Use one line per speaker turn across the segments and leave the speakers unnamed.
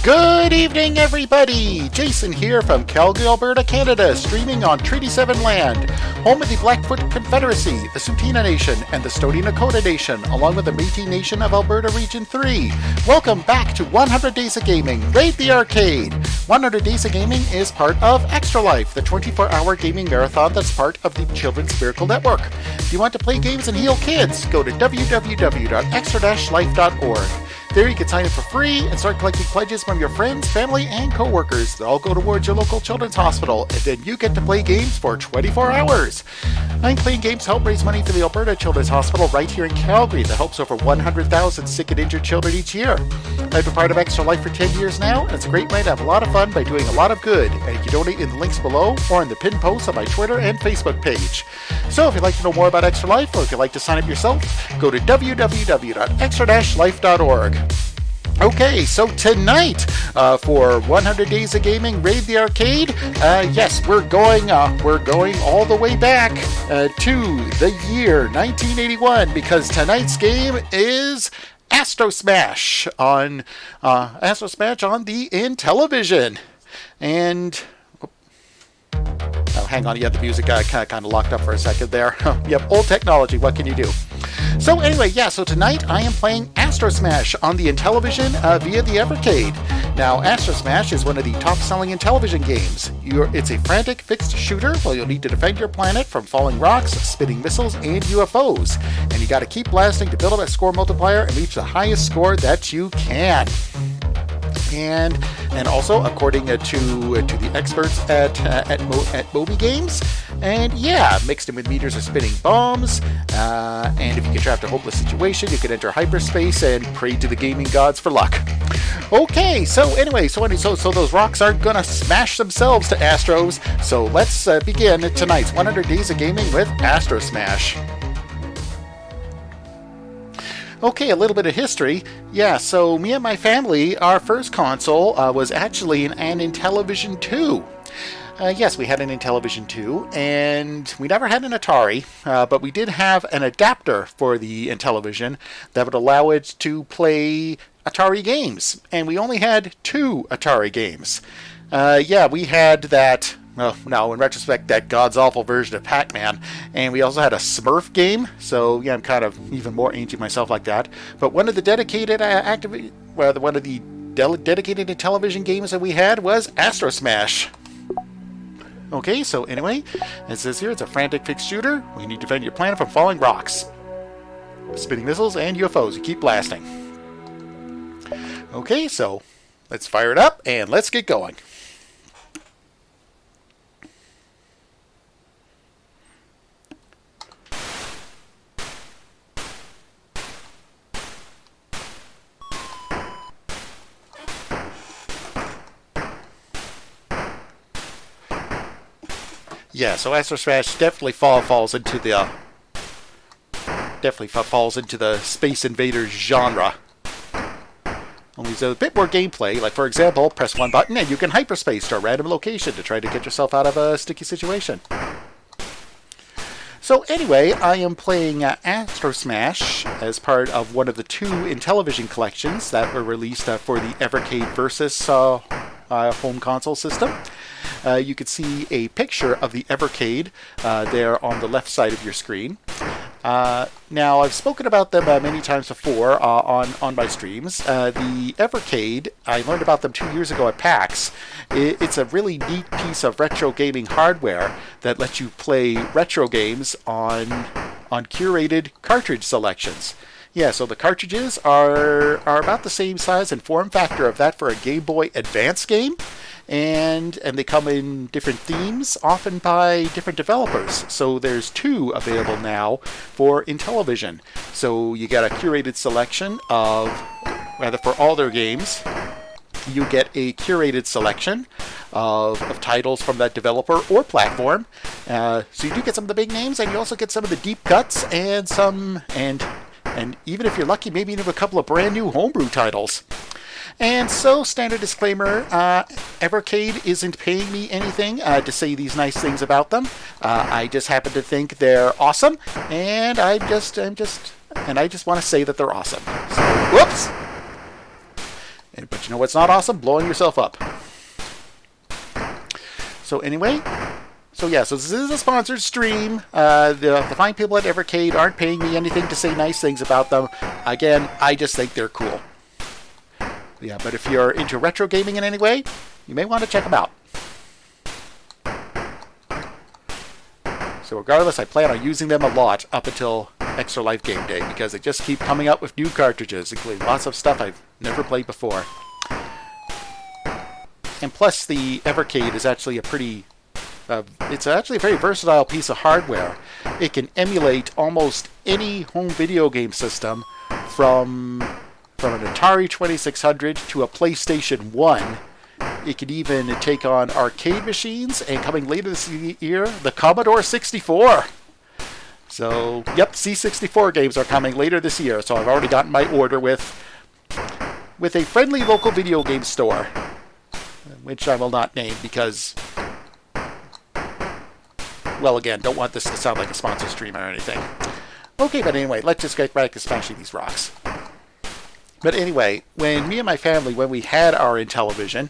Good evening, everybody! Jason here from Calgary, Alberta, Canada, streaming on Treaty 7 land, home of the Blackfoot Confederacy, the Tsuu Nation, and the Stoney Nakoda Nation, along with the Métis Nation of Alberta Region 3. Welcome back to 100 Days of Gaming, Raid the Arcade! 100 Days of Gaming is part of Extra Life, the 24-hour gaming marathon that's part of the Children's Miracle Network. If you want to play games and heal kids, go to www.extra-life.org. There you can sign up for free and start collecting pledges from your friends, family, and co-workers. They all go towards your local children's hospital, and then you get to play games for 24 hours. I'm playing games to help raise money for the Alberta Children's Hospital right here in Calgary that helps over 100,000 sick and injured children each year. I've been part of Extra Life for 10 years now, and it's a great way to have a lot of fun by doing a lot of good. And you can donate in the links below or in the pinned posts on my Twitter and Facebook page. So if you'd like to know more about Extra Life, or if you'd like to sign up yourself, go to www.extra-life.org. Okay, so tonight for 100 Days of Gaming, Raid the Arcade. Yes, we're going all the way back to the year 1981 because tonight's game is Astrosmash on the Intellivision. And oh, hang on, yeah, the music got kind of locked up for a second there. Yep, old technology. What can you do? So anyway, yeah, so tonight I am playing Astrosmash on the Intellivision via the Evercade. Now, Astrosmash is one of the top-selling Intellivision games. It's a frantic fixed shooter where you'll need to defend your planet from falling rocks, spitting missiles, and UFOs. And you gotta keep blasting to build up a score multiplier and reach the highest score that you can. And also, according to the experts at Moby Games, and yeah, mixed in with meters of spinning bombs, and if you get trapped in a hopeless situation, you can enter hyperspace and pray to the gaming gods for luck. Okay, so anyway, so those rocks aren't gonna smash themselves to Astros, so let's begin tonight's 100 Days of Gaming with Astrosmash. Okay, a little bit of history. Yeah, so me and my family, our first console was actually an Intellivision 2. Yes, we had an Intellivision 2, and we never had an Atari, but we did have an adapter for the Intellivision that would allow it to play Atari games, and we only had 2 Atari games. Yeah, we had that... Well, no, in retrospect, that god's awful version of Pac-Man, and we also had a Smurf game. So yeah, I'm kind of even more ancient myself like that. But one of the dedicated dedicated Intellivision games that we had was Astrosmash. Okay, so anyway, it says here it's a frantic fixed shooter. We need to defend your planet from falling rocks, spinning missiles, and UFOs. You keep blasting. Okay, so let's fire it up and let's get going. Yeah, so Astrosmash definitely falls into the Space Invaders genre. Only there's a bit more gameplay. Like for example, press one button and you can hyperspace to a random location to try to get yourself out of a sticky situation. So anyway, I am playing Astrosmash as part of one of the 2 Intellivision collections that were released for the Evercade Versus home console system. You can see a picture of the Evercade there on the left side of your screen. Now, I've spoken about them many times before on my streams. The Evercade, I learned about them 2 years ago at PAX. It's a really neat piece of retro gaming hardware that lets you play retro games on curated cartridge selections. Yeah, so the cartridges are about the same size and form factor of that for a Game Boy Advance game. And they come in different themes, often by different developers. So there's 2 available now for Intellivision. So you get a curated selection of, rather for all their games, you get a curated selection of titles from that developer or platform. So you do get some of the big names, and you also get some of the deep cuts and and even if you're lucky, maybe even a couple of brand new homebrew titles. And so, standard disclaimer, Evercade isn't paying me anything to say these nice things about them. I just happen to think they're awesome, and I just want to say that they're awesome. So, whoops! But you know what's not awesome? Blowing yourself up. So anyway, so this is a sponsored stream. The fine people at Evercade aren't paying me anything to say nice things about them. Again, I just think they're cool. Yeah, but if you're into retro gaming in any way, you may want to check them out. So regardless, I plan on using them a lot up until Extra Life Game Day because they just keep coming out with new cartridges, including lots of stuff I've never played before. And plus, the Evercade is actually it's actually a very versatile piece of hardware. It can emulate almost any home video game system from an Atari 2600 to a PlayStation 1. It can even take on arcade machines, and coming later this year, the Commodore 64. So, yep, C64 games are coming later this year, so I've already gotten my order with a friendly local video game store, which I will not name because, well, again, don't want this to sound like a sponsor stream or anything. Okay, but anyway, let's just get back to smashing these rocks. But anyway, when me and my family, when we had our Intellivision,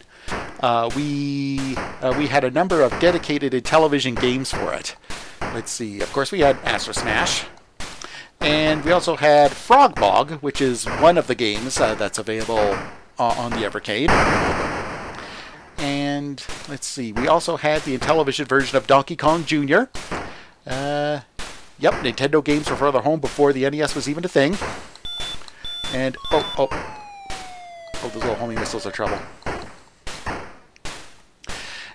we had a number of dedicated Intellivision games for it. Let's see, of course we had Astrosmash, and we also had Frog Bog, which is one of the games that's available on the Evercade. And let's see, we also had the Intellivision version of Donkey Kong Jr. Yep, Nintendo games were further home before the NES was even a thing. And, oh, those little homing missiles are trouble.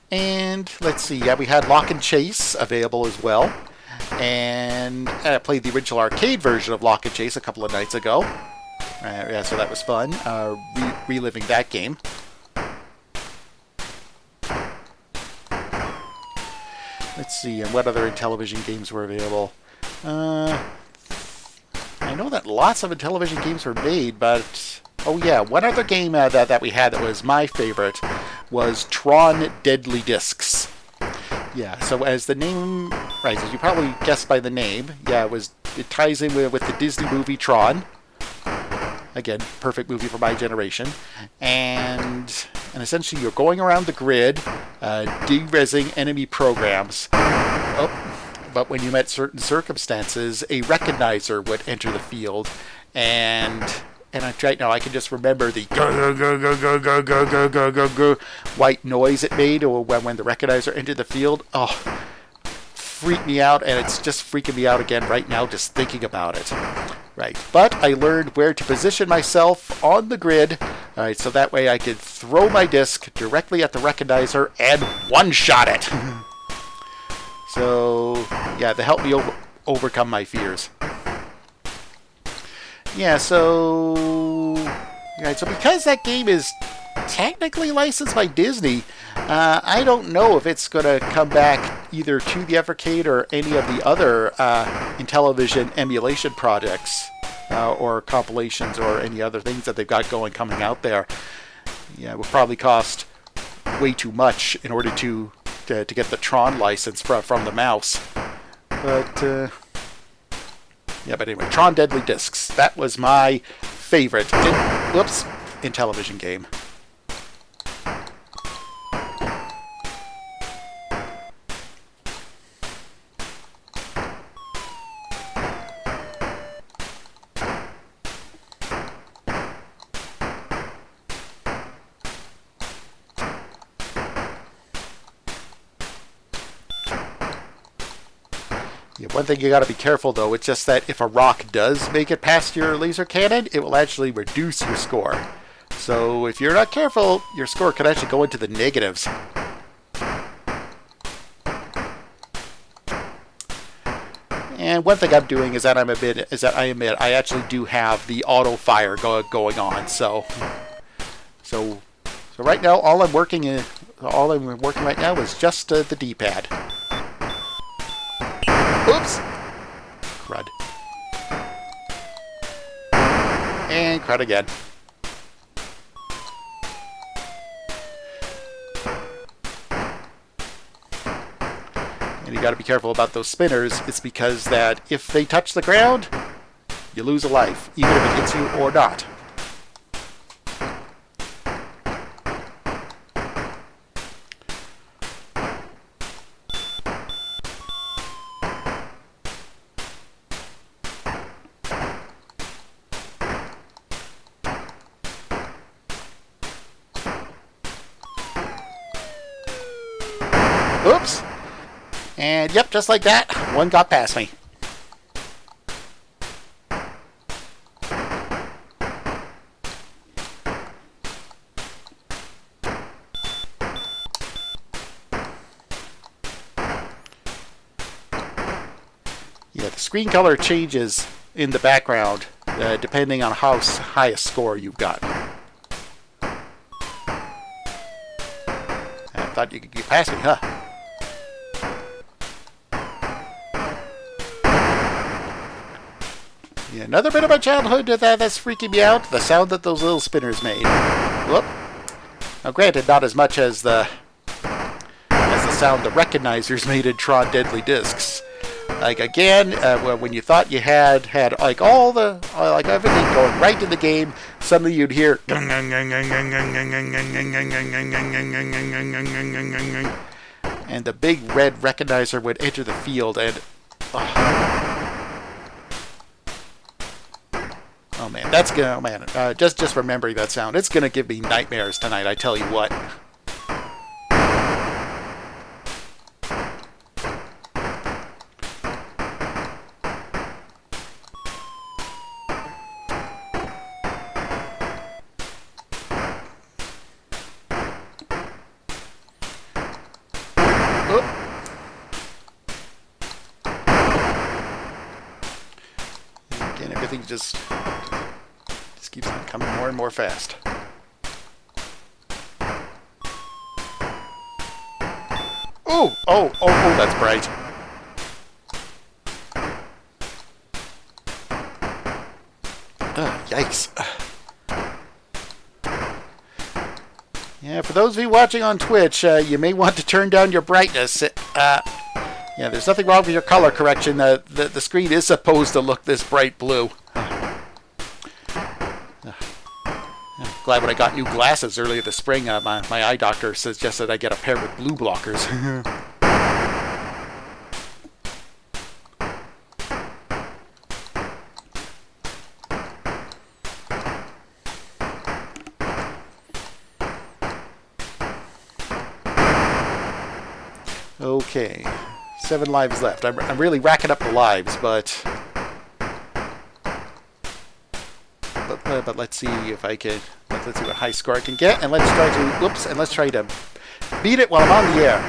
And, let's see, yeah, we had Lock and Chase available as well. And I played the original arcade version of Lock and Chase a couple of nights ago. Yeah, so that was fun, reliving that game. Let's see, and what other Intellivision games were available? I know that lots of Intellivision games were made, but... Oh yeah, one other game that we had that was my favorite was Tron Deadly Discs. Yeah, so as the name... Right, as you probably guessed by the name, yeah, it ties in with the Disney movie Tron. Again, perfect movie for my generation. And essentially you're going around the grid, de-resing enemy programs. But when you met certain circumstances, a recognizer would enter the field, and right now I can just remember the white noise it made when the recognizer entered the field. Oh, freaked me out, and it's just freaking me out again right now just thinking about it. Right, but I learned where to position myself on the grid, so that way I could throw my disc directly at the recognizer and one-shot it. So, yeah, that helped me overcome my fears. Yeah, so because that game is technically licensed by Disney, I don't know if it's going to come back either to the Evercade or any of the other Intellivision emulation projects or compilations or any other things that they've got coming out there. Yeah, it would probably cost way too much in order to get the Tron license from the mouse. But, yeah, but anyway, Tron Deadly Discs. That was my favorite Intellivision game. Yeah, one thing you got to be careful though, it's just that if a rock does make it past your laser cannon, it will actually reduce your score. So if you're not careful, your score could actually go into the negatives. And one thing I'm doing is that I admit I actually do have the auto fire going on. So right now all I'm working right now is just the D-pad. Oops! Crud. And crud again. And you gotta be careful about those spinners. It's because that if they touch the ground, you lose a life, even if it hits you or not. Oops. And yep, just like that, one got past me. Yeah, the screen color changes in the background depending on how high a score you've gotten. I thought you could get past me, huh? Yeah, another bit of my childhood that's freaking me out. The sound that those little spinners made. Whoop. Now, granted, not as much as the sound the recognizers made in Tron Deadly Discs. Like again, when you thought you had like all the like everything going right in the game, suddenly you'd hear and the big red recognizer would enter the field and oh man, that's gonna just remembering that sound, it's gonna give me nightmares tonight. I tell you what. Everything just keeps on coming more and more fast. Oh, that's bright. Yikes. Yeah, for those of you watching on Twitch, you may want to turn down your brightness. Yeah, there's nothing wrong with your color correction. The screen is supposed to look this bright blue. Glad when I got new glasses earlier this spring, my eye doctor suggested I get a pair with blue blockers. Okay. 7 lives left. I'm really racking up the lives, but let's see if I can. Let's see what high score I can get, and let's try to beat it while I'm on the air.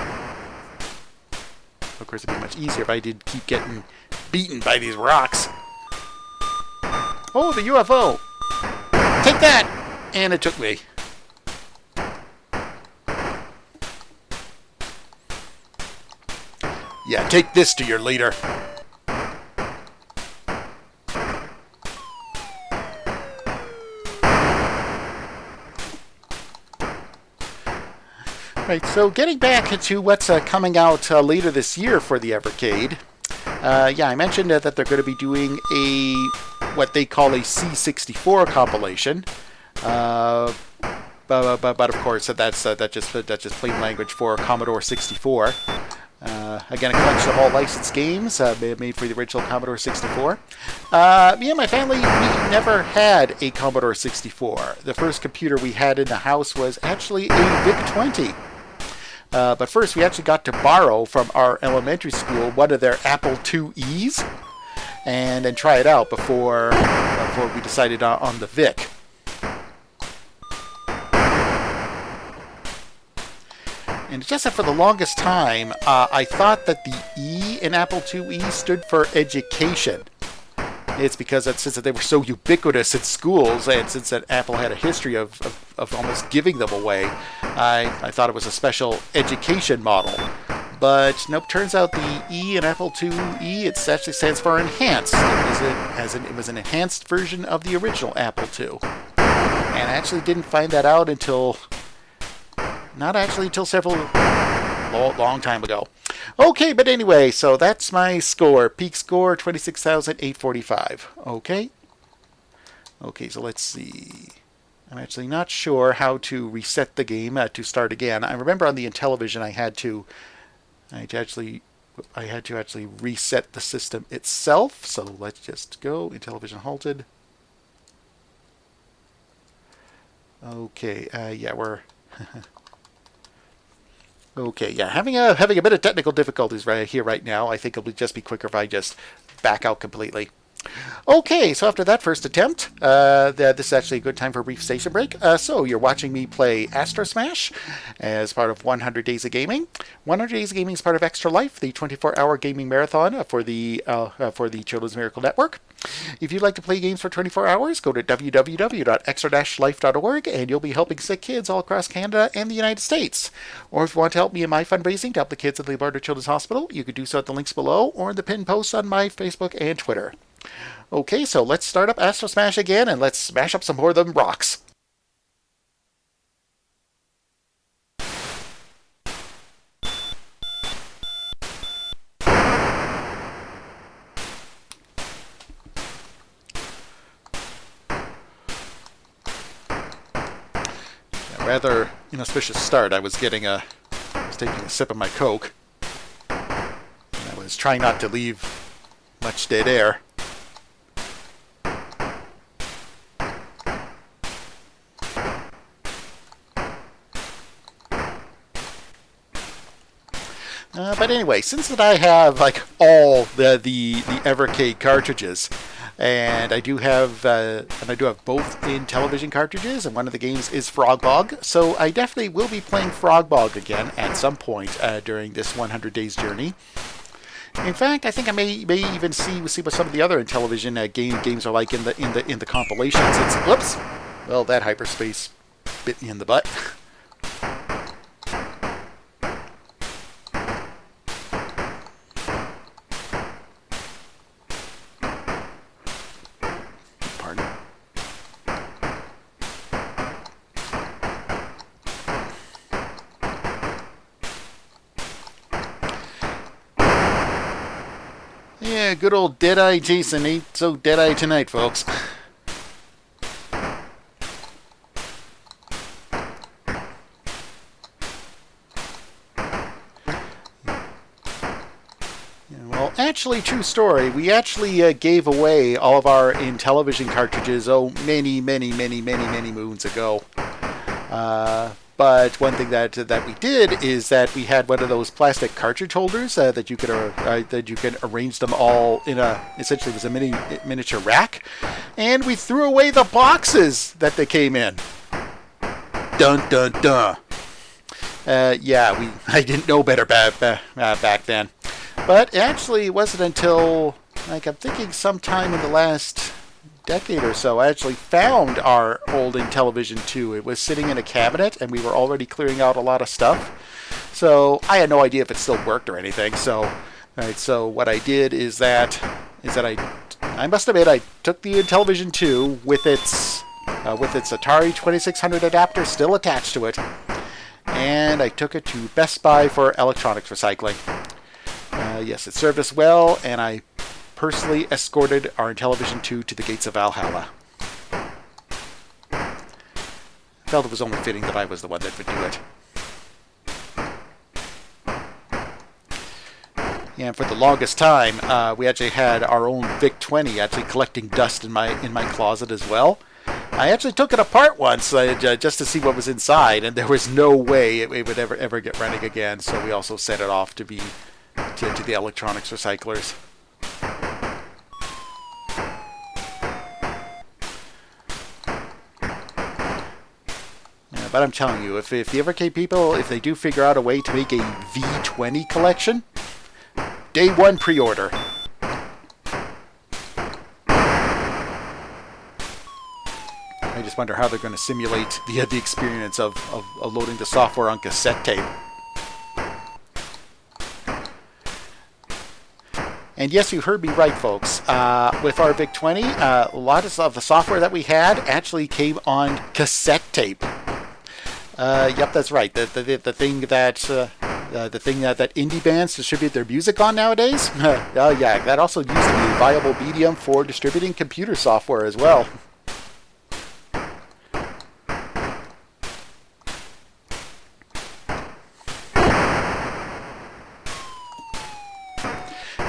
Of course, it'd be much easier if I did keep getting beaten by these rocks. Oh, the UFO! Take that! And it took me. Yeah, take this to your leader. Right, so getting back to what's coming out later this year for the Evercade. Yeah, I mentioned that they're going to be doing what they call a C64 compilation. But of course, that's just plain language for Commodore 64. Again, a collection of all licensed games made for the original Commodore 64. Me and my family, we never had a Commodore 64. The first computer we had in the house was actually a VIC-20. But first, we actually got to borrow from our elementary school one of their Apple IIe's and then try it out before we decided on the VIC. And just that for the longest time, I thought that the E in Apple IIe stood for education. It's because since they were so ubiquitous in schools, and since that Apple had a history of almost giving them away, I thought it was a special education model. But nope, turns out the E in Apple IIe, it actually stands for enhanced. It was an enhanced version of the original Apple II. And I actually didn't find that out until several long time ago. Okay, but anyway, so that's my score. Peak score 26,845. Okay, so let's see. I'm actually not sure how to reset the game to start again. I remember on the Intellivision I had to actually reset the system itself. So let's just go. Intellivision halted. Okay, yeah, we're Okay, yeah, having a bit of technical difficulties right here right now. I think it'll just be quicker if I just back out completely. Okay, so after that first attempt, this is actually a good time for a brief station break. So you're watching me play Astrosmash as part of 100 Days of Gaming. 100 Days of Gaming is part of Extra Life, the 24-hour gaming marathon for the Children's Miracle Network. If you'd like to play games for 24 hours, go to www.extra-life.org and you'll be helping sick kids all across Canada and the United States. Or if you want to help me in my fundraising to help the kids at the Alberta Children's Hospital, you can do so at the links below or in the pinned posts on my Facebook and Twitter. Okay, so let's start up Astrosmash again and let's smash up some more of them rocks. Rather inauspicious start. I was taking a sip of my Coke, and I was trying not to leave much dead air. But anyway, since that I have like all the Evercade cartridges, and I do have both in television cartridges, and one of the games is Frog Bog, so I definitely will be playing Frog Bog again at some point during this 100 days journey. In fact, I think I may even see what some of the other television games are like in the compilations. Whoops, well, that hyperspace bit me in the butt. Yeah, good old Deadeye Jason ain't so deadeye tonight, folks. Well, actually, true story. We actually gave away all of our Intellivision cartridges, many moons ago. But one thing that we did is that we had one of those plastic cartridge holders that you could arrange them all in essentially it was a miniature rack, and we threw away the boxes that they came in. Dun dun dun. I didn't know better back then, but actually it wasn't until I'm thinking sometime in the last decade or so, I actually found our old Intellivision 2. It was sitting in a cabinet, and we were already clearing out a lot of stuff. So I had no idea if it still worked or anything. So what I did is that I must admit I took the Intellivision 2 with its Atari 2600 adapter still attached to it, and I took it to Best Buy for electronics recycling. Yes, it served us well, and I personally escorted our Intellivision 2 to the gates of Valhalla. Felt it was only fitting that I was the one that would do it. And for the longest time, we actually had our own VIC-20 actually collecting dust in my closet as well. I actually took it apart once just to see what was inside, and there was no way it would ever get running again. So we also sent it off to the electronics recyclers. But I'm telling you, if the Evercade people, if they do figure out a way to make a V20 collection, day one pre-order. I just wonder how they're going to simulate the experience of loading the software on cassette tape. And yes, you heard me right, folks. With our VIC-20, a lot of the software that we had actually came on cassette tape. Yep, that's right. The thing that indie bands distribute their music on nowadays. Oh yeah, that also used to be a viable medium for distributing computer software as well.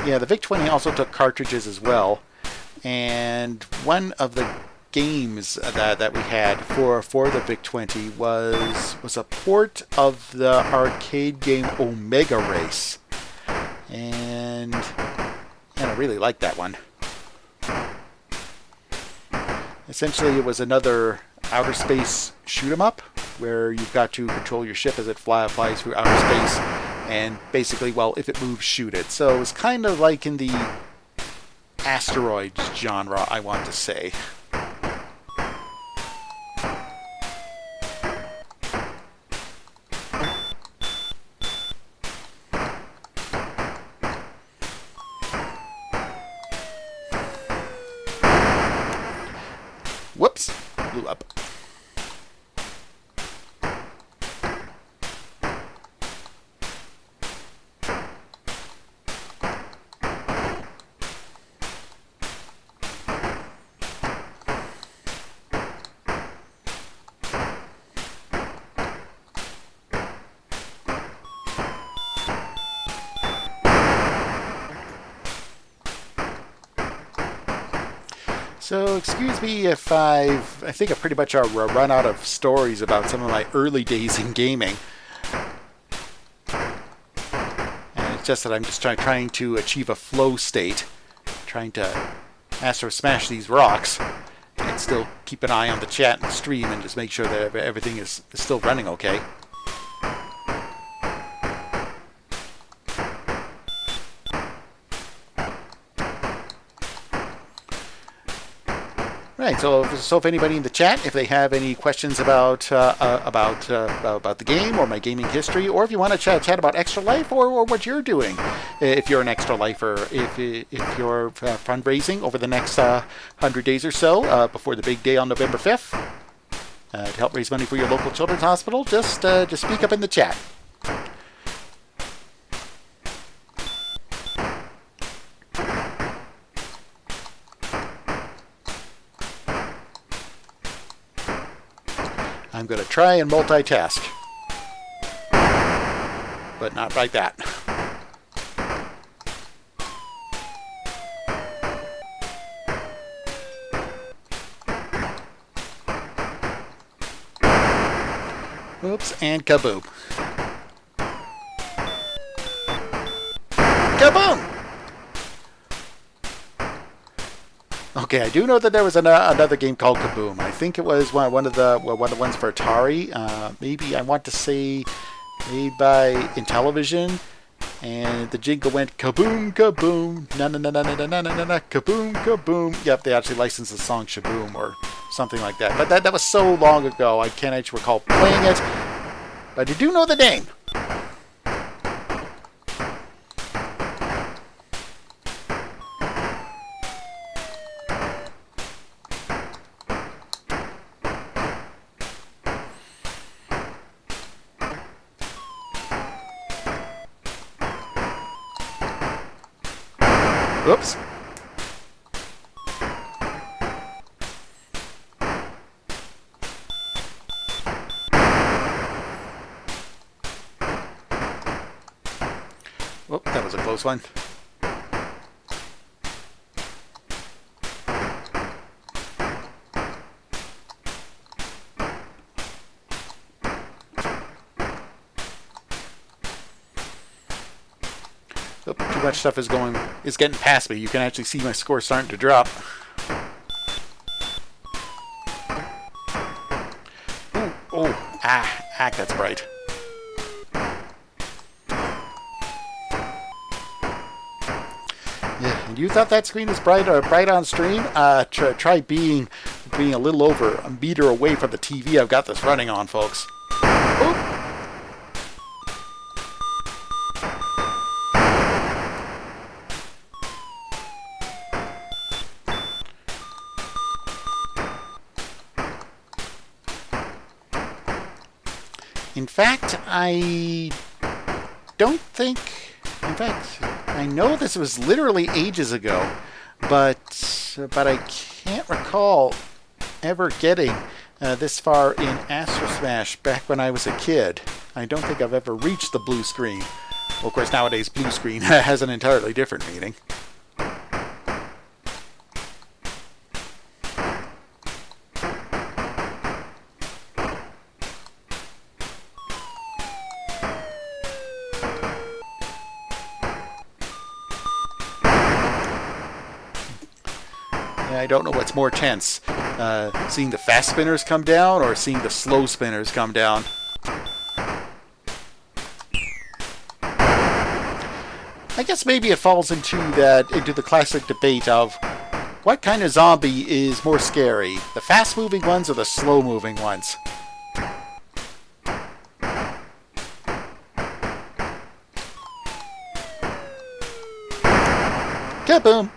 Yeah, the VIC-20 also took cartridges as well, and one of the games that we had for the VIC-20 was a port of the arcade game Omega Race, and I really liked that one. Essentially, it was another outer space shoot 'em up where you've got to control your ship as it flies through outer space, and basically, well, if it moves, shoot it. So it was kind of like in the asteroids genre, I want to say. Whoops, blew up. So excuse me if I think I've pretty much run out of stories about some of my early days in gaming. And it's just that I'm just trying to achieve a flow state, trying to Astrosmash these rocks, and still keep an eye on the chat and the stream and just make sure that everything is still running okay. Right, so if anybody in the chat, if they have any questions about the game or my gaming history, or if you want to chat about Extra Life or what you're doing, if you're an Extra Lifer, if you're fundraising over the next 100 days or so before the big day on November 5th to help raise money for your local children's hospital, just speak up in the chat. I'm going to try and multitask, but not like that. Oops, and kaboom. Kaboom! Okay, I do know that there was another game called Kaboom. I think it was one of the ones for Atari. Maybe I want to say made by Intellivision, and the jingle went kaboom, kaboom, na na na na na na na na, kaboom, kaboom. Yep, they actually licensed the song Shaboom or something like that. But that was so long ago, I can't actually recall playing it. But I do know the name. Oops. Whoop, that was a close one. Oh, too much stuff is getting past me. You can actually see my score starting to drop. Ooh, oh, that's bright. Yeah, and you thought that screen was bright on stream? Try being a little over a meter away from the TV I've got this running on, folks. Oop. In fact, I know this was literally ages ago, but I can't recall ever getting this far in Astrosmash back when I was a kid. I don't think I've ever reached the blue screen. Well, of course, nowadays blue screen has an entirely different meaning. I don't know what's more tense. Seeing the fast spinners come down or seeing the slow spinners come down. I guess maybe it falls into the classic debate of what kind of zombie is more scary, the fast-moving ones or the slow-moving ones? Kaboom!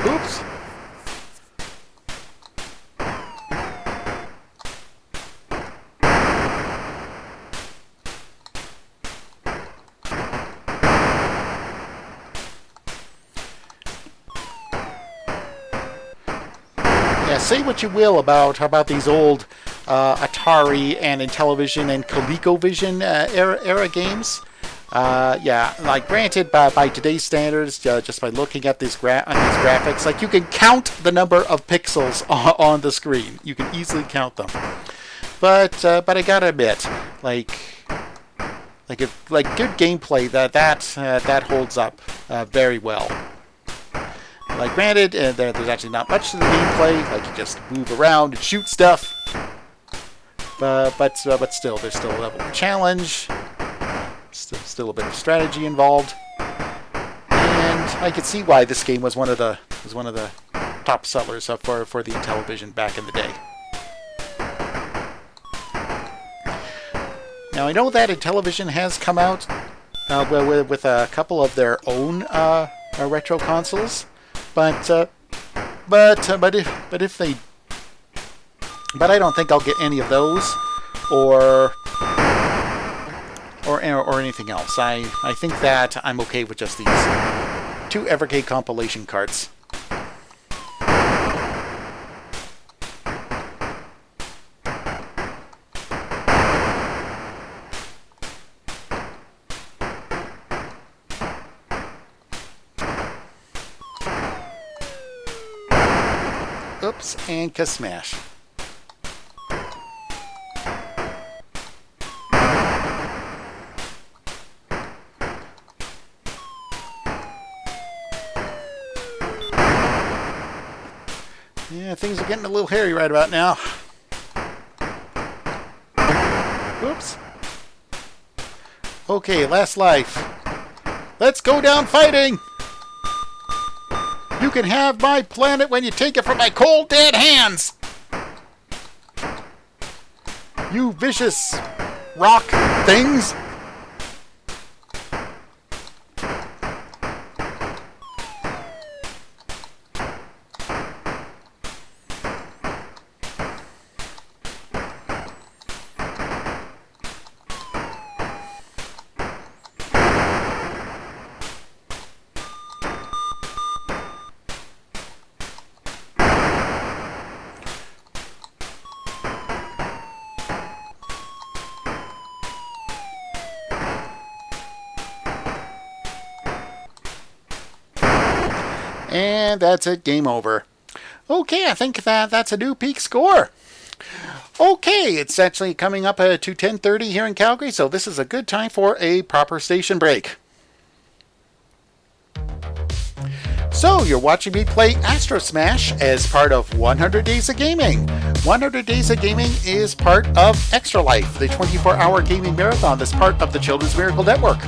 Oops! Yeah, say what you will about these old Atari and Intellivision and ColecoVision era games. Yeah, like granted, by today's standards, just by looking at these graphics, like you can count the number of pixels on the screen. You can easily count them. But I gotta admit, like good gameplay that holds up very well. Like granted, there's actually not much to the gameplay. Like you just move around and shoot stuff. But still, there's still a level of challenge. Still a bit of strategy involved, and I could see why this game was one of the top sellers for the Intellivision back in the day. Now I know that Intellivision has come out with a couple of their own retro consoles, but I don't think I'll get any of those or anything else. I think that I'm okay with just these 2 Evercade compilation carts. Oops, and ka-smash. Yeah, things are getting a little hairy right about now. Oops. Okay, last life. Let's go down fighting! You can have my planet when you take it from my cold, dead hands! You vicious rock things! And that's it, game over. Okay, I think that's a new peak score. Okay, it's actually coming up to 10:30 here in Calgary, so this is a good time for a proper station break. So, you're watching me play Astrosmash as part of 100 Days of Gaming. 100 Days of Gaming is part of Extra Life, the 24-hour gaming marathon that's part of the Children's Miracle Network.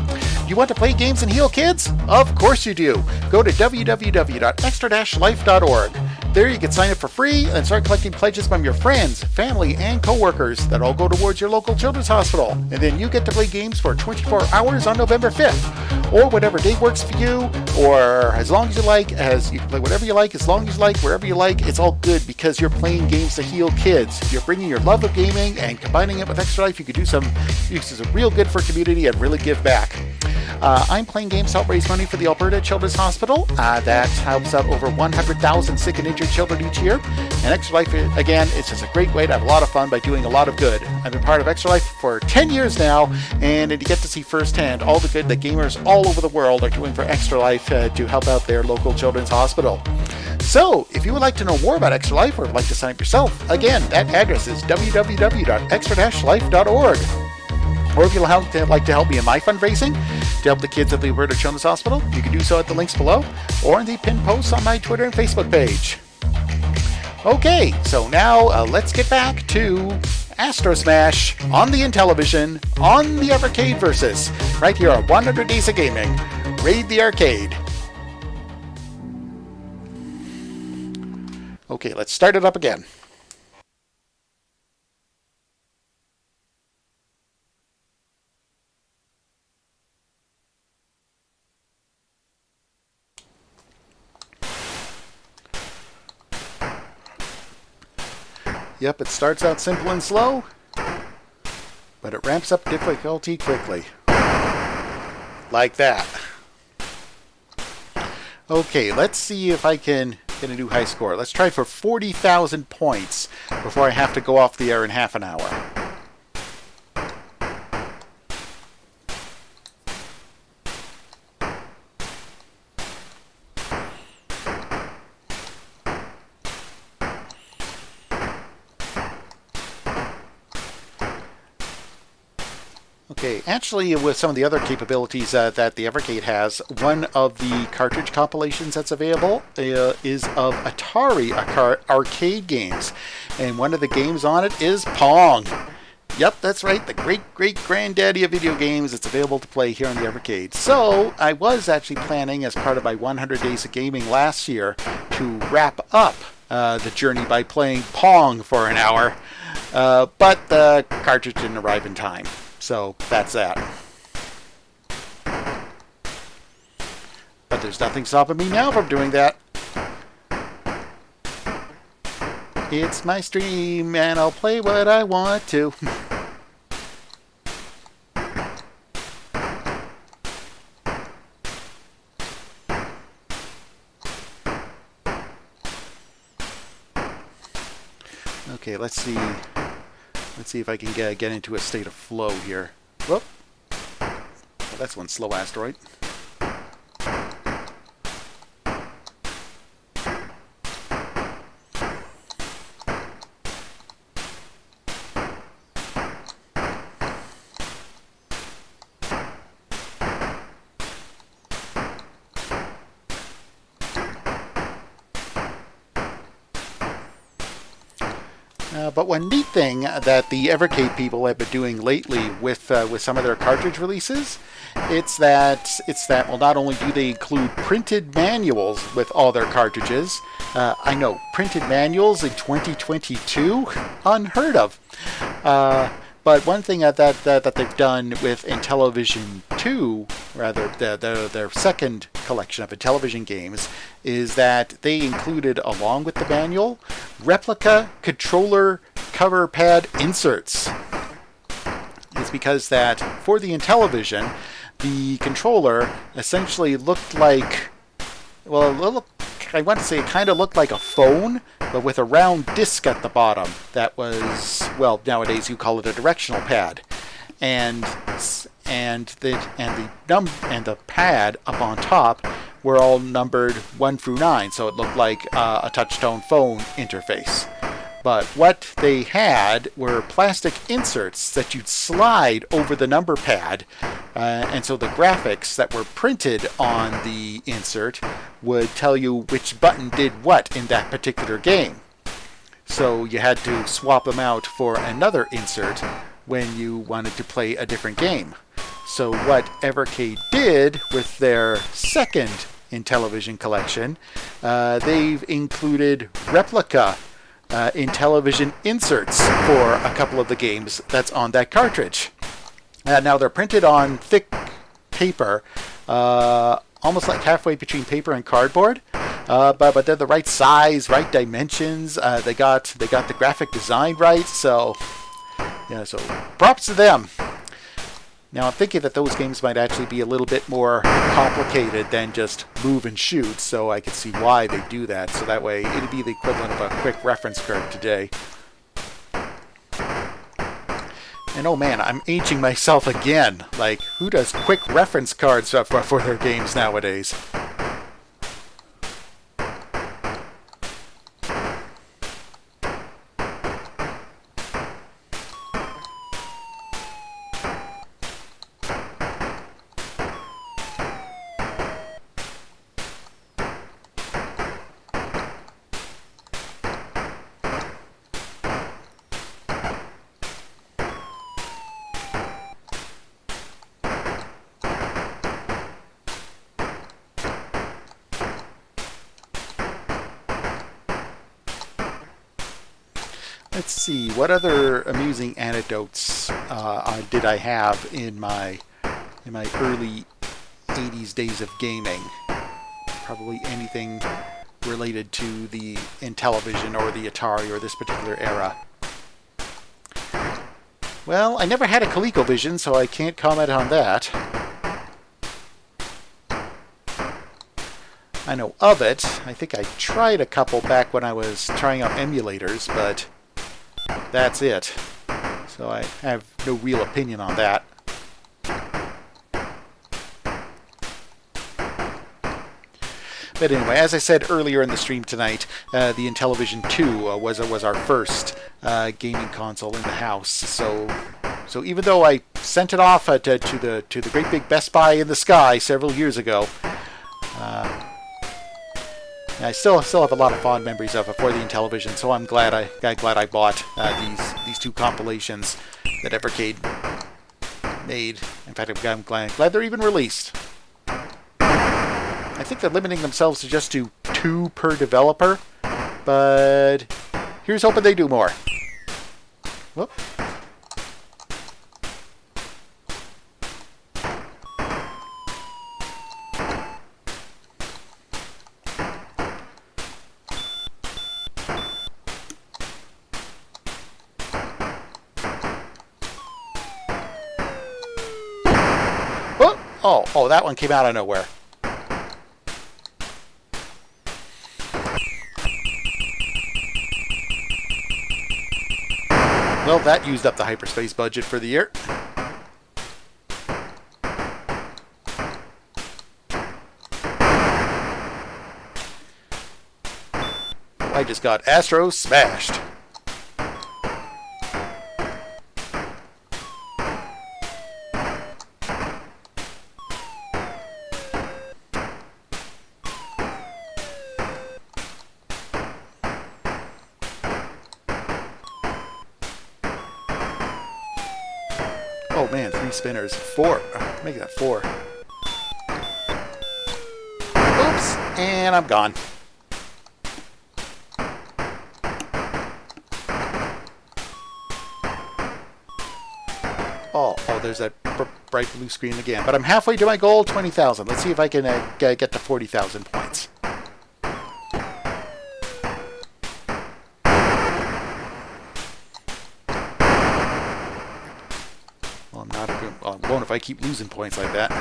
You want to play games and heal kids? Of course you do. Go to www.extra-life.org. There you can sign up for free and start collecting pledges from your friends, family, and coworkers that all go towards your local children's hospital. And then you get to play games for 24 hours on November 5th. Or whatever day works for you, or as long as you like, as you can play whatever you like, as long as you like, wherever you like, it's all good because you're playing games to heal kids. If you're bringing your love of gaming and combining it with Extra Life, you could do some real good for community and really give back. I'm playing games to help raise money for the Alberta Children's Hospital. That helps out over 100,000 sick and injured children each year. And Extra Life, again, it's just a great way to have a lot of fun by doing a lot of good. I've been part of Extra Life for 10 years now, and you get to see firsthand all the good that gamers all over the world are doing for Extra Life to help out their local children's hospital. So, if you would like to know more about Extra Life or would like to sign up yourself, again, that address is www.extra-life.org. Or if you'd like to help me in my fundraising to help the kids at the Alberta Children's Hospital, you can do so at the links below or in the pinned posts on my Twitter and Facebook page. Okay, so now let's get back to Astrosmash on the Intellivision, on the Evercade Versus, right here on 100 Days of Gaming. Raid the arcade. Okay, let's start it up again. Yep, it starts out simple and slow, but it ramps up difficulty quickly. Like that. Okay, let's see if I can get a new high score. Let's try for 40,000 points before I have to go off the air in half an hour. Okay, actually with some of the other capabilities that the Evercade has, one of the cartridge compilations that's available is of Atari arcade games. And one of the games on it is Pong. Yep, that's right, the great-great-granddaddy of video games. It's available to play here on the Evercade. So, I was actually planning as part of my 100 Days of Gaming last year to wrap up the journey by playing Pong for an hour. But the cartridge didn't arrive in time. So that's that. But there's nothing stopping me now from doing that. It's my stream and I'll play what I want to. Okay, let's see. Let's see if I can get into a state of flow here. Whoop. Well, that's one slow asteroid. But one neat thing that the Evercade people have been doing lately with some of their cartridge releases, it's that well, not only do they include printed manuals with all their cartridges, I know printed manuals in 2022, unheard of. But one thing that they've done with Intellivision 2, rather their second collection of Intellivision games, is that they included, along with the manual, replica controller cover pad inserts. It's because that for the Intellivision, the controller essentially looked like, well, I want to say it kind of looked like a phone, but with a round disc at the bottom that was, well, nowadays you call it a directional pad, and the pad up on top were all numbered 1 through 9, so it looked like a touch-tone phone interface. But what they had were plastic inserts that you'd slide over the number pad, and so the graphics that were printed on the insert would tell you which button did what in that particular game. So you had to swap them out for another insert when you wanted to play a different game. So what Evercade did with their second Intellivision collection, they've included replica Intellivision inserts for a couple of the games that's on that cartridge. Now they're printed on thick paper, almost like halfway between paper and cardboard, but they're the right size, right dimensions. They got the graphic design right, so yeah, so props to them. Now I'm thinking that those games might actually be a little bit more complicated than just move and shoot, so I could see why they do that. So that way it'd be the equivalent of a quick reference card today. And oh man, I'm aging myself again. Like, who does quick reference cards for their games nowadays? Let's see, what other amusing anecdotes did I have in my early 80s days of gaming? Probably anything related to the Intellivision or the Atari or this particular era. Well, I never had a ColecoVision, so I can't comment on that. I know of it. I think I tried a couple back when I was trying out emulators, but that's it. So I have no real opinion on that. But anyway, as I said earlier in the stream tonight, the Intellivision 2 was our first gaming console in the house. So even though I sent it off to the great big Best Buy in the sky several years ago, I still have a lot of fond memories of it for the Intellivision. So I'm glad I bought these two compilations that Evercade made. In fact, I'm glad they're even released. I think they're limiting themselves to just do 2 per developer, but here's hoping they do more. Whoop. Oh, that one came out of nowhere. Well, that used up the hyperspace budget for the year. I just got Astrosmashed. Oh man, 3 spinners. 4. Make that 4. Oops, and I'm gone. Oh, there's that bright blue screen again. But I'm halfway to my goal, 20,000. Let's see if I can get to 40,000 points. I won't if I keep losing points like that.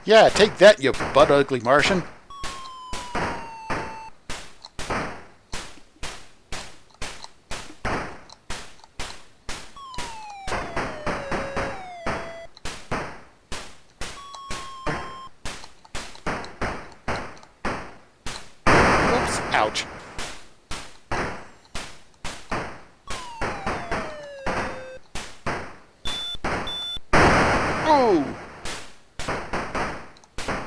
Yeah, take that, you butt-ugly Martian. Oops, ouch. Oh!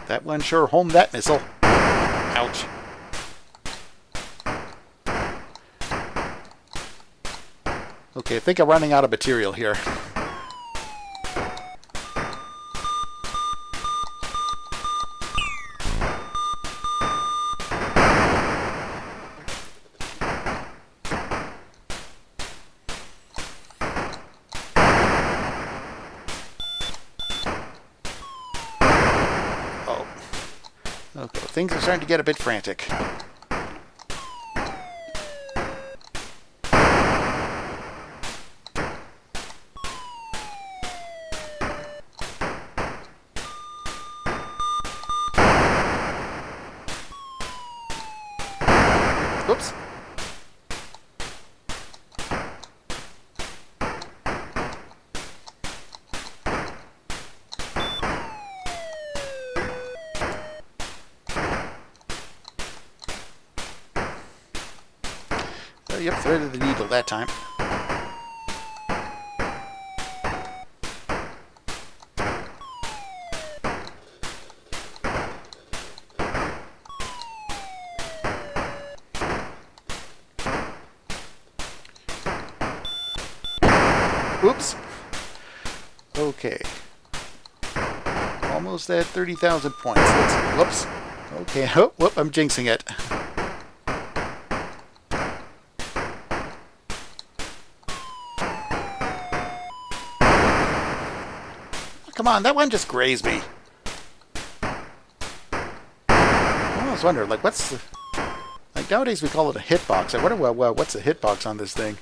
That one sure homed that missile. Ouch. Okay, I think I'm running out of material here. Okay, things are starting to get a bit frantic. Whoops. Yep, threaded the needle that time. Oops. Okay. Almost at 30,000 points. Whoops. Okay. Oh, whoop, I'm jinxing it. Come on, that one just grazed me. I was wondering, like, what's the... Like, nowadays we call it a hitbox. I wonder, well, what's a hitbox on this thing?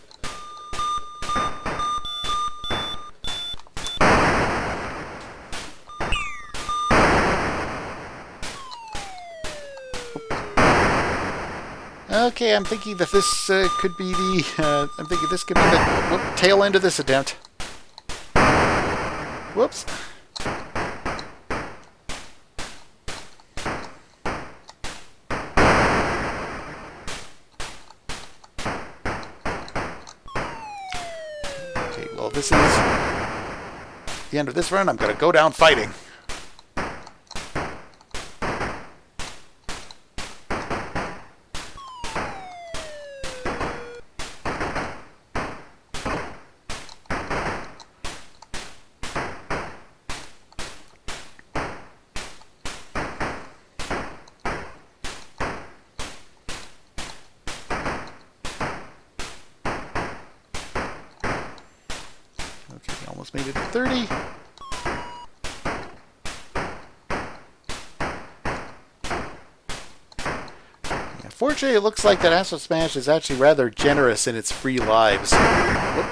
Okay, I'm thinking that this could be the... I'm thinking this could be the tail end of this attempt. Whoops. Okay, well, this is the end of this run. I'm going to go down fighting. Almost made it to 30. Yeah, fortunately, it looks like that Astrosmash is actually rather generous in its free lives. Whoop.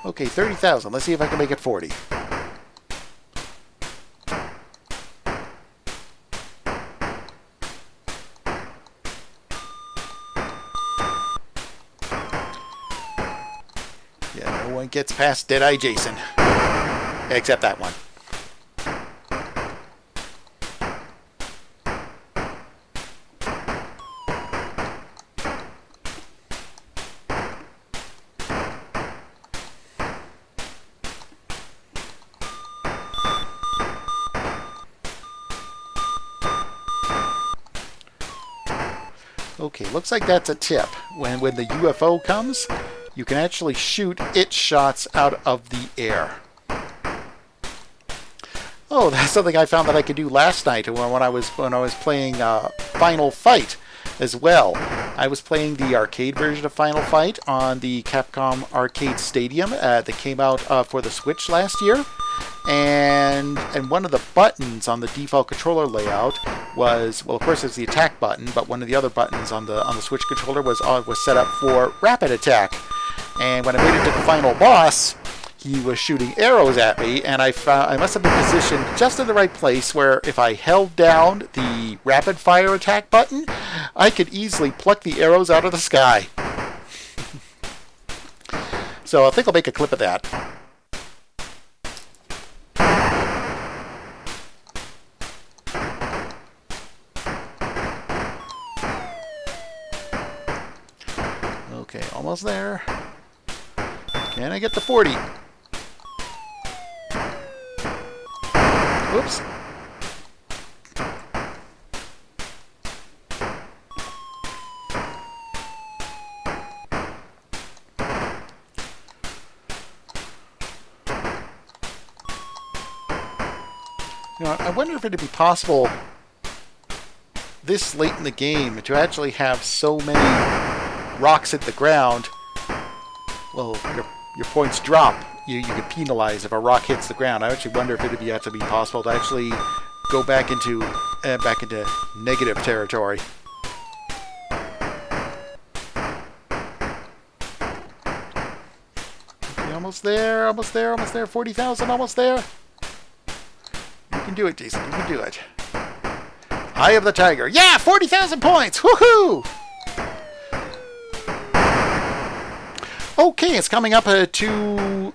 Okay, 30,000. Let's see if I can make it 40. Yeah, no one gets past Deadeye Jason. Except that one. Okay, looks like that's a tip. When the UFO comes, you can actually shoot its shots out of the air. Oh, that's something I found that I could do last night when I was playing Final Fight as well. I was playing the arcade version of Final Fight on the Capcom Arcade Stadium that came out for the Switch last year. And one of the buttons on the default controller layout was, well, of course, it's the attack button, but one of the other buttons on the Switch controller was set up for rapid attack. And when I made it to the final boss, he was shooting arrows at me, and I must have been positioned just in the right place where if I held down the rapid fire attack button, I could easily pluck the arrows out of the sky. So I think I'll make a clip of that. Okay, almost there. Can I get the 40? Oops. You know, I wonder if it'd be possible this late in the game to actually have so many rocks hit the ground. Well, your points drop. You get penalized if a rock hits the ground. I actually wonder if it would be actually possible to actually go back into negative territory. Okay, almost there, almost there, almost there. 40,000, almost there. You can do it, Jason. You can do it. Eye of the Tiger. Yeah, 40,000 points. Woohoo! Okay, it's coming up to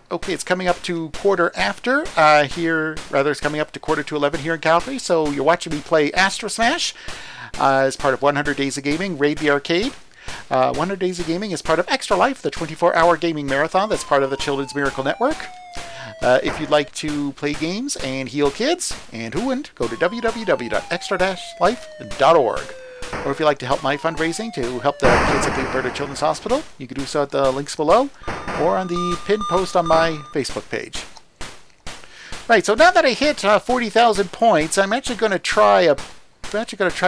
quarter after here. Rather, it's coming up to quarter to 11 here in Calgary. So you're watching me play Astrosmash as part of 100 Days of Gaming, Raid the Arcade. 100 Days of Gaming is part of Extra Life, the 24-hour gaming marathon that's part of the Children's Miracle Network. If you'd like to play games and heal kids, and who wouldn't, go to www.extra-life.org. Or if you'd like to help my fundraising to help the kids at the Alberta Children's Hospital, you can do so at the links below or on the pinned post on my Facebook page. Right, so now that I hit 40,000 points, I'm actually going to try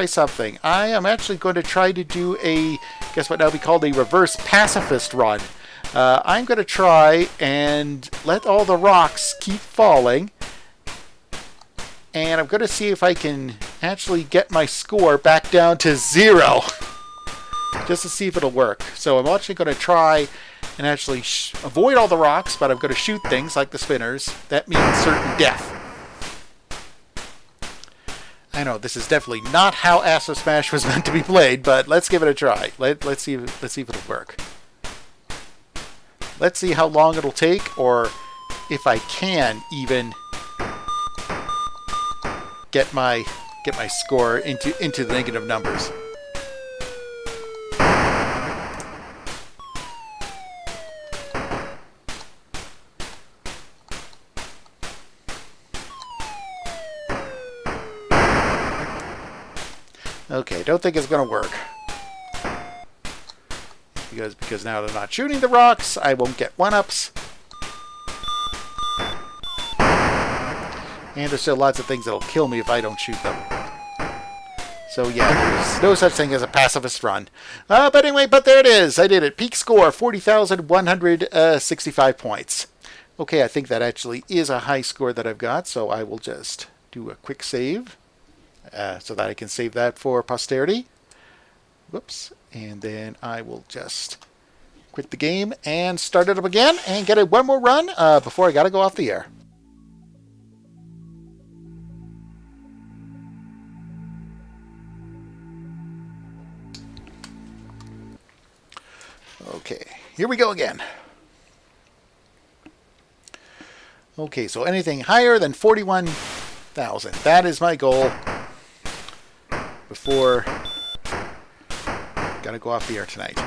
something. I am actually going to try to do guess what now we call a reverse pacifist run. I'm going to try and let all the rocks keep falling. And I'm going to see if I can actually get my score back down to 0. Just to see if it'll work. So I'm actually going to try and actually avoid all the rocks, but I'm going to shoot things like the spinners. That means certain death. I know, this is definitely not how Astrosmash was meant to be played, but let's give it a try. Let's see if it'll work. Let's see how long it'll take, or if I can even get my score into the negative numbers. Okay, don't think it's going to work. Because now they're not shooting the rocks, I won't get 1-ups. And there's still lots of things that'll kill me if I don't shoot them. So yeah, there's no such thing as a pacifist run. But anyway, there it is. I did it. Peak score, 40,165 points. Okay, I think that actually is a high score that I've got, so I will just do a quick save. So that I can save that for posterity. Whoops. And then I will just quit the game and start it up again and get one more run before I got to go off the air. Okay, here we go again. Okay, so anything higher than 41,000. That is my goal before I gotta go off the air tonight.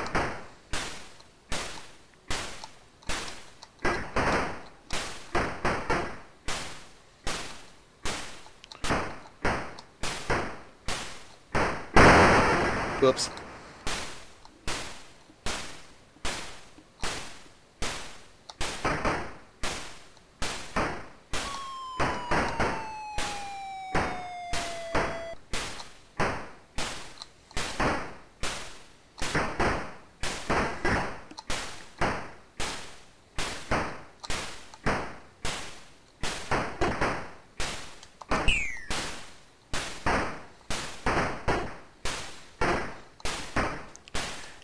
Whoops.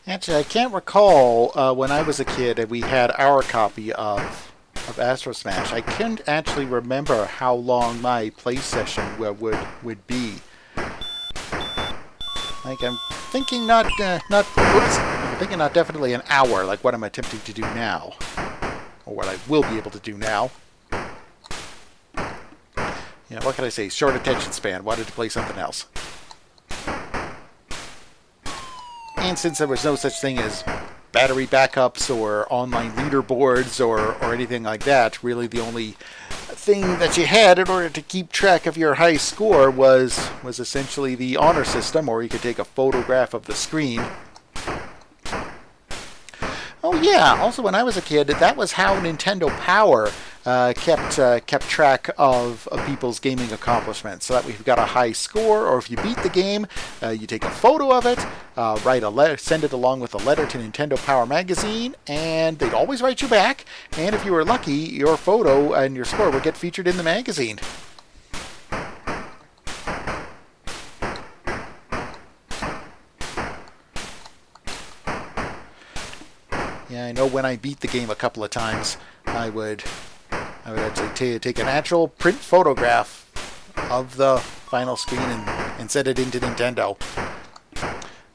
Actually, I can't recall when I was a kid and we had our copy of Astrosmash. I can't actually remember how long my play session would be. Like I'm thinking not definitely an hour like what I'm attempting to do now, or what I will be able to do now. Yeah, what can I say? Short attention span. Wanted to play something else. And since there was no such thing as battery backups or online leaderboards or anything like that, really the only thing that you had in order to keep track of your high score was essentially the honor system, or you could take a photograph of the screen. Oh yeah, also when I was a kid, that was how Nintendo Power kept track of people's gaming accomplishments. So that we've got a high score, or if you beat the game, you take a photo of it, write a letter, send it along with a letter to Nintendo Power magazine, and they'd always write you back. And if you were lucky, your photo and your score would get featured in the magazine. Yeah, I know when I beat the game a couple of times, I would actually take an actual print photograph of the final screen and send it into Nintendo.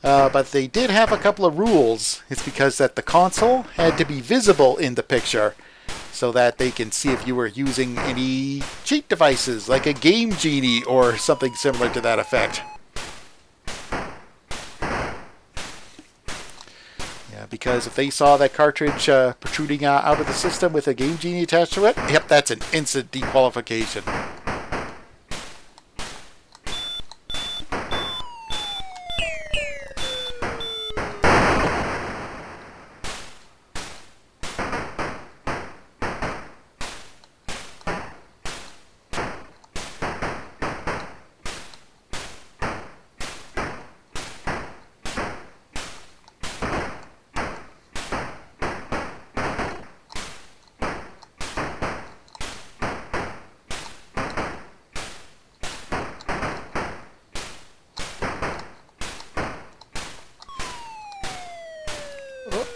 But they did have a couple of rules. It's because that the console had to be visible in the picture so that they can see if you were using any cheat devices like a Game Genie or something similar to that effect. Yeah, because if they saw that cartridge protruding out of the system with a Game Genie attached to it, yep, that's an instant dequalification.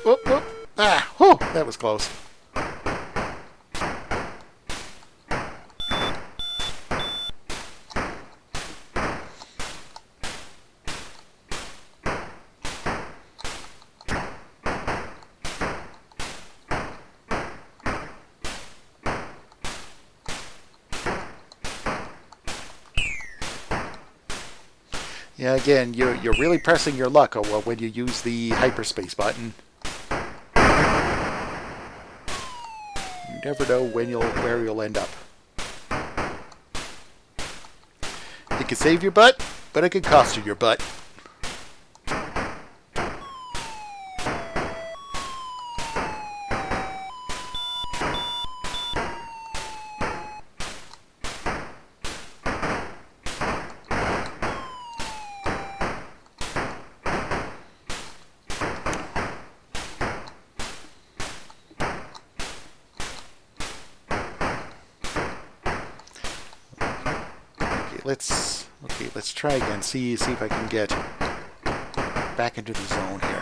Whoop, whoop. Ah, whew, that was close. Yeah, again, you're really pressing your luck when you use the hyperspace button. You never know where you'll end up. It can save your butt, but it can cost you your butt. Let's try again. See if I can get back into the zone here.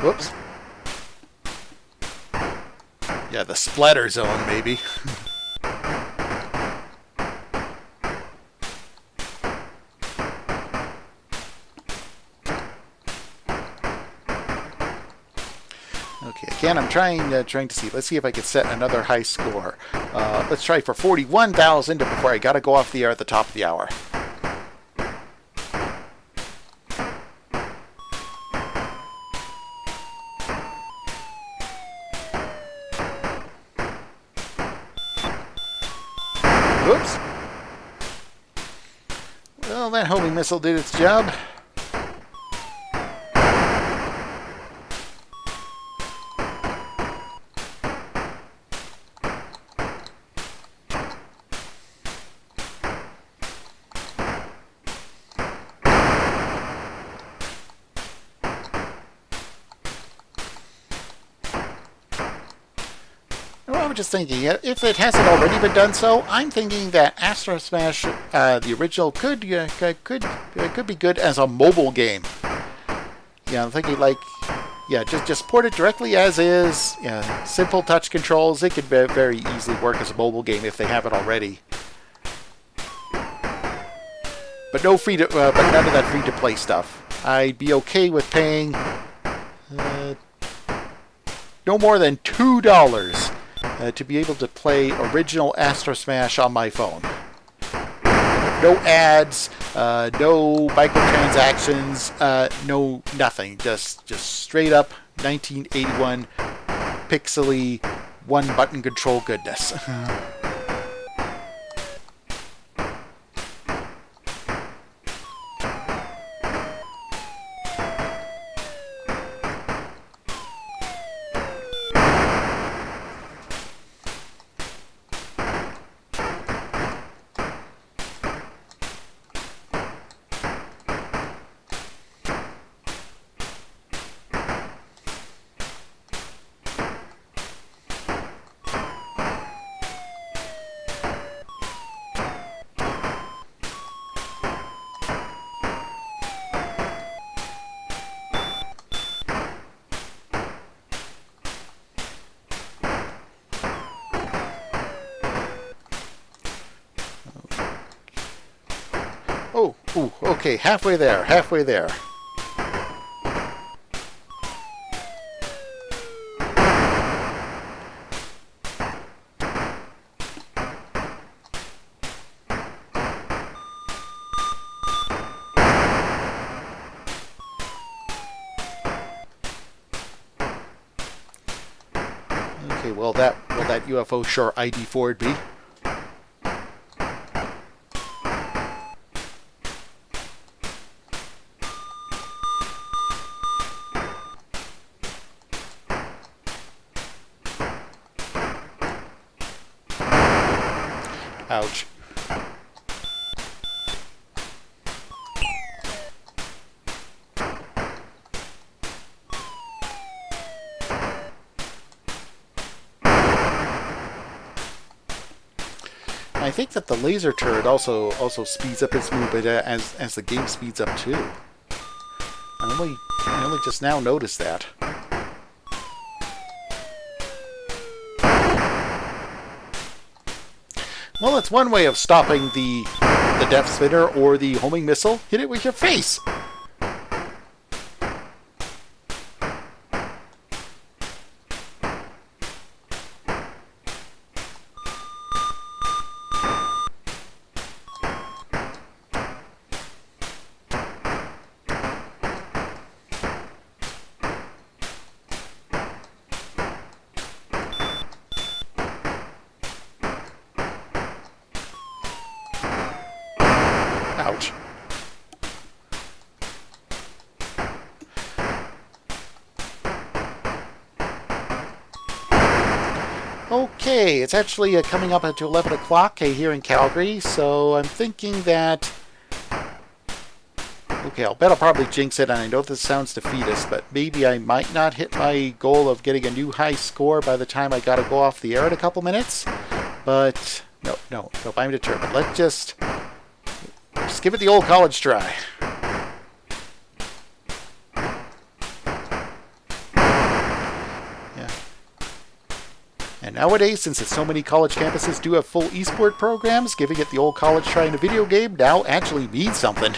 Whoops. Yeah, the splatter zone, maybe. Okay, again, I'm trying to see. Let's see if I can set another high score. Let's try for 41,000 before I got to go off the air at the top of the hour. Whoops. Well, that homing missile did its job. I'm just thinking, if it hasn't already been done so, I'm thinking that Astrosmash, the original, could be good as a mobile game. Yeah, I'm thinking like, yeah, just port it directly as is. Yeah, simple touch controls. It could very easily work as a mobile game if they have it already. But none of that free to play stuff. I'd be okay with paying no more than $2. To be able to play original Astrosmash on my phone. No ads, no microtransactions, no nothing. Just straight up 1981 pixely one button control goodness. Ooh, okay, halfway there, halfway there. Okay, well that UFO sure ID4'd be. Ouch. I think that the laser turret also speeds up its movement as the game speeds up too. I only just now noticed that. Well, that's one way of stopping the death spinner or the homing missile. Hit it with your face! Ouch. Okay, it's actually coming up to 11 o'clock here in Calgary, so I'm thinking that... Okay, I'll bet I'll probably jinx it, and I know this sounds defeatist, but maybe I might not hit my goal of getting a new high score by the time I gotta go off the air in a couple minutes. But, no, I'm determined. Let's just give it the old college try. Yeah. And nowadays, since so many college campuses do have full esport programs, giving it the old college try in a video game now actually means something.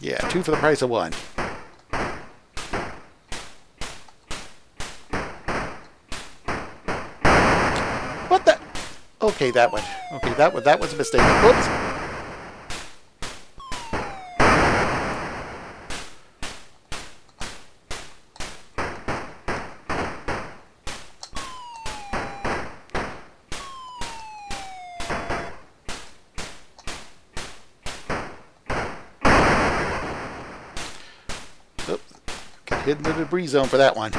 Yeah, 2 for the price of 1. What the? Okay, that one. Okay, that was a mistake. Whoops. Hit in the debris zone for that one.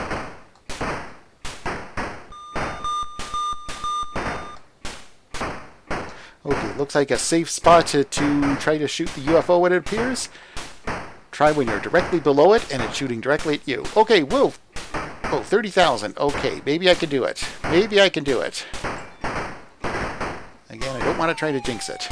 Okay, looks like a safe spot to try to shoot the UFO when it appears. Try when you're directly below it and it's shooting directly at you. Okay, whoa. Oh, 30,000. Okay, maybe I can do it. Maybe I can do it. Again, I don't want to try to jinx it.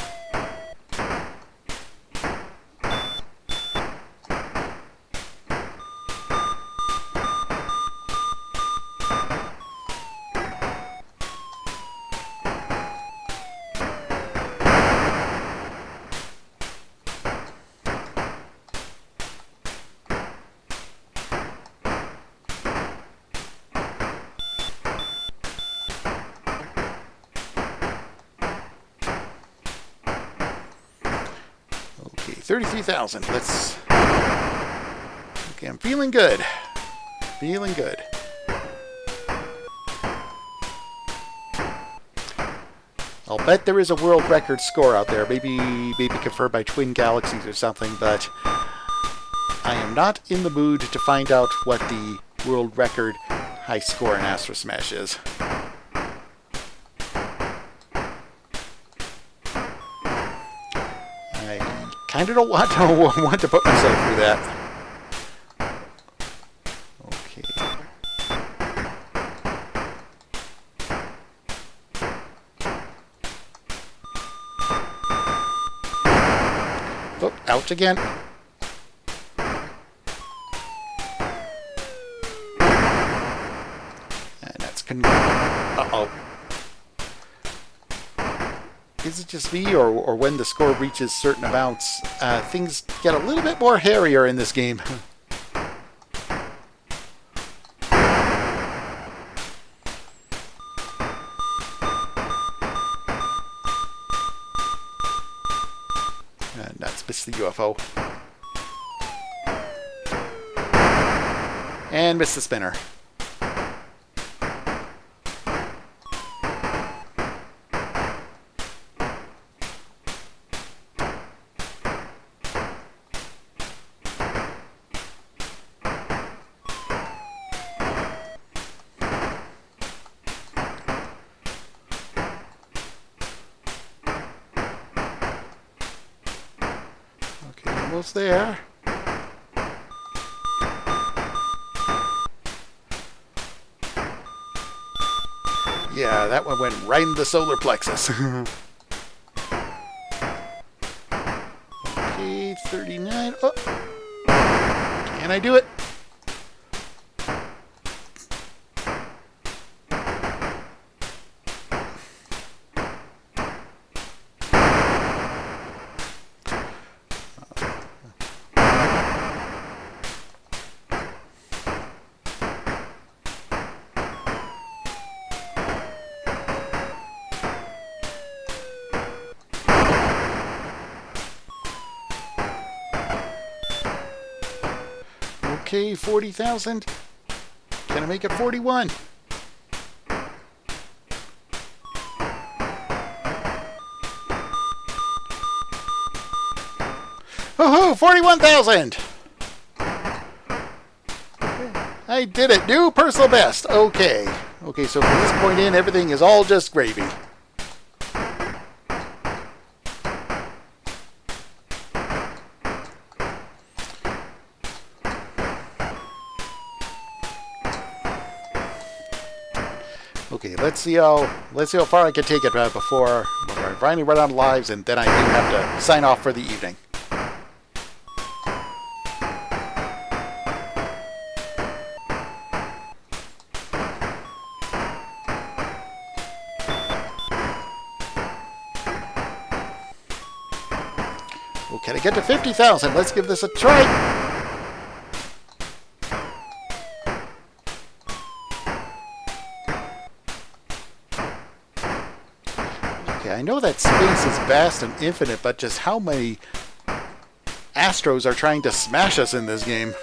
Okay, 33,000. Let's... Okay, I'm feeling good. Feeling good. I'll bet there is a world record score out there. Maybe confirmed by Twin Galaxies or something, but I am not in the mood to find out what the world record high score in Astrosmash is. I kind of don't want to put myself through that. Okay. Ouch again. And that's uh-oh. Is it just me, or when the score reaches certain amounts, things get a little bit more hairier in this game? And that's missed the UFO. And missed the spinner. Almost there. Yeah, that one went right in the solar plexus. Okay, 39. Oh. Can I do it? Okay, 40,000. Can I make it 41? Oh, 41,000! I did it. New personal best. Okay. Okay, so from this point in, everything is all just gravy. Okay, let's see how far I can take it before I finally run out of lives, and then I do have to sign off for the evening. Oh, can I get to 50,000? Let's give this a try. I know that space is vast and infinite, but just how many Astros are trying to smash us in this game?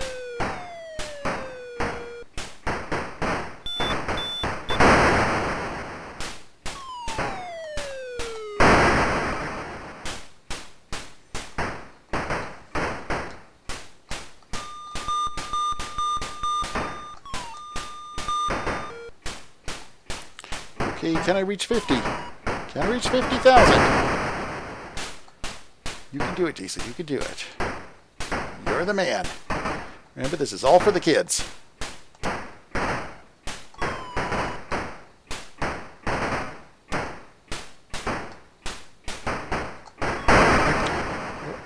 Okay, can I reach 50? Can I reach 50,000? You can do it, Jason. You can do it. You're the man. Remember, this is all for the kids.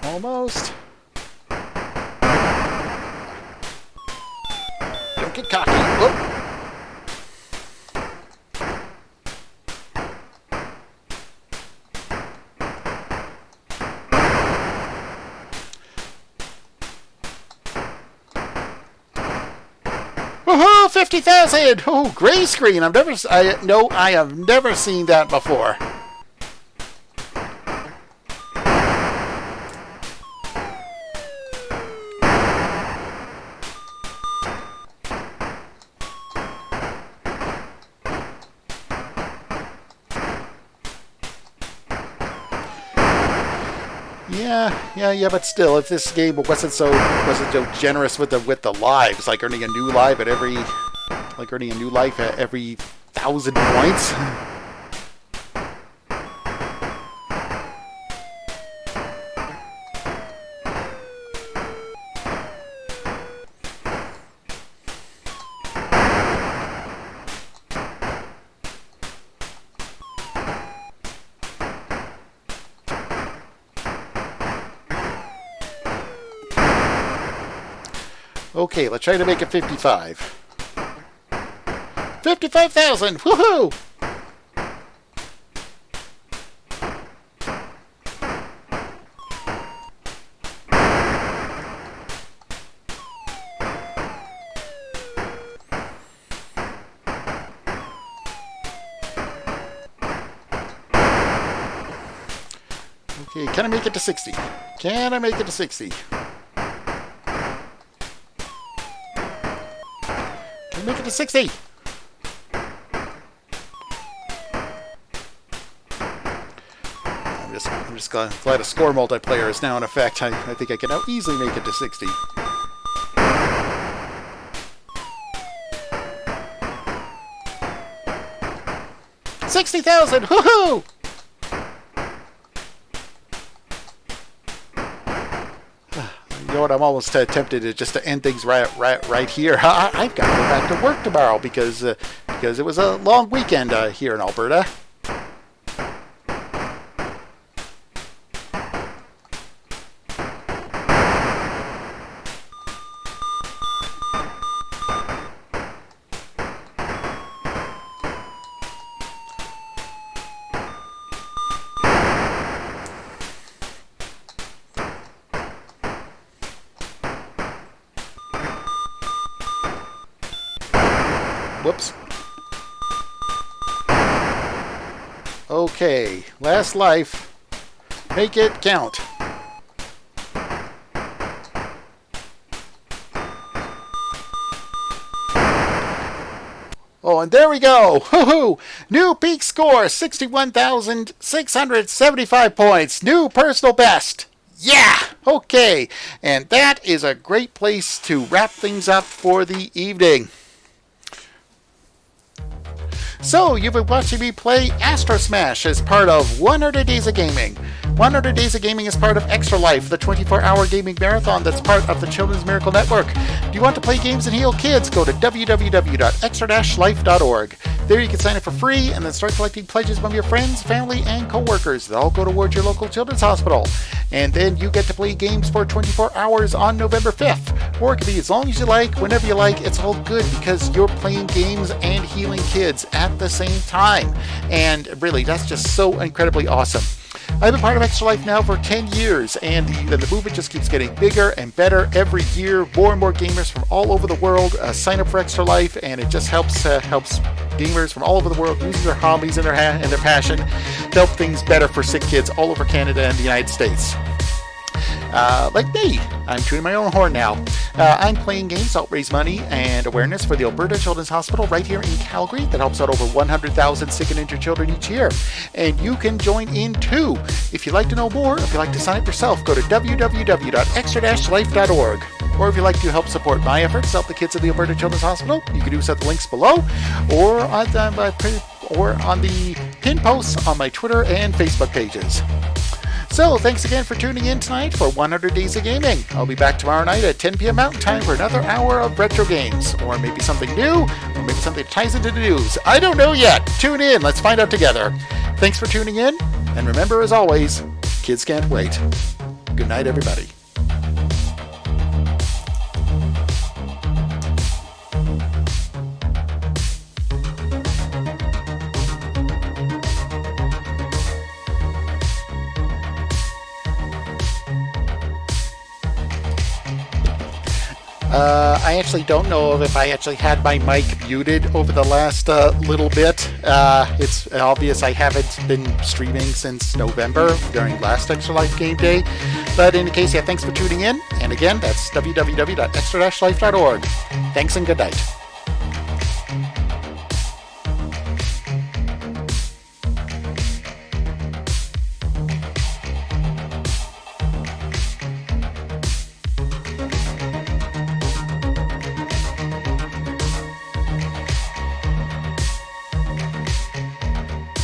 Almost. Don't get cocky. Whoop. Woohoo! 50,000! Oh, gray screen! I have never seen that before. Yeah, but still, if this game wasn't so generous with the lives, like earning a new life at every 1,000 points. Okay, let's try to make it 55. 55,000! Woohoo! Okay, can I make it to 60? Can I make it to 60? Can I make it to 60? I'm just glad a score multiplier is now in effect. I think I can now easily make it to 60. $60,000! Woohoo! You know what? I'm almost tempted to just to end things right here. I've got to go back to work tomorrow because it was a long weekend here in Alberta. Whoops. Okay, last life. Make it count. Oh, and there we go. Woohoo! New peak score, 61,675 points. New personal best. Yeah! Okay, and that is a great place to wrap things up for the evening. So, you've been watching me play Astrosmash as part of 100 Days of Gaming. 100 Days of Gaming is part of Extra Life, the 24-hour gaming marathon that's part of the Children's Miracle Network. Do you want to play games and heal kids? Go to www.extra-life.org. There you can sign up for free and then start collecting pledges from your friends, family, and co-workers. They'll all go towards your local children's hospital. And then you get to play games for 24 hours on November 5th. Or it can be as long as you like, whenever you like. It's all good because you're playing games and healing kids at the same time. And really, that's just so incredibly awesome. I've been part of Extra Life now for 10 years, and the movement just keeps getting bigger and better every year. More and more gamers from all over the world sign up for Extra Life, and it just helps gamers from all over the world use their hobbies and their passion to help things better for sick kids all over Canada and the United States. Like me, I'm tuning my own horn now. I'm playing games to help raise money and awareness for the Alberta Children's Hospital right here in Calgary that helps out over 100,000 sick and injured children each year. And you can join in too. If you'd like to know more, if you'd like to sign up yourself, go to www.extra-life.org. Or if you'd like to help support my efforts to help the kids at the Alberta Children's Hospital, you can do so at the links below or on the pin posts on my Twitter and Facebook pages. So, thanks again for tuning in tonight for 100 Days of Gaming. I'll be back tomorrow night at 10 p.m. Mountain Time for another hour of retro games. Or maybe something new, or maybe something that ties into the news. I don't know yet. Tune in. Let's find out together. Thanks for tuning in. And remember, as always, kids can't wait. Good night, everybody. I actually don't know if I actually had my mic muted over the last little bit. It's obvious I haven't been streaming since November during last Extra Life Game Day. But in any case, yeah, thanks for tuning in. And again, that's www.extra-life.org. Thanks and good night.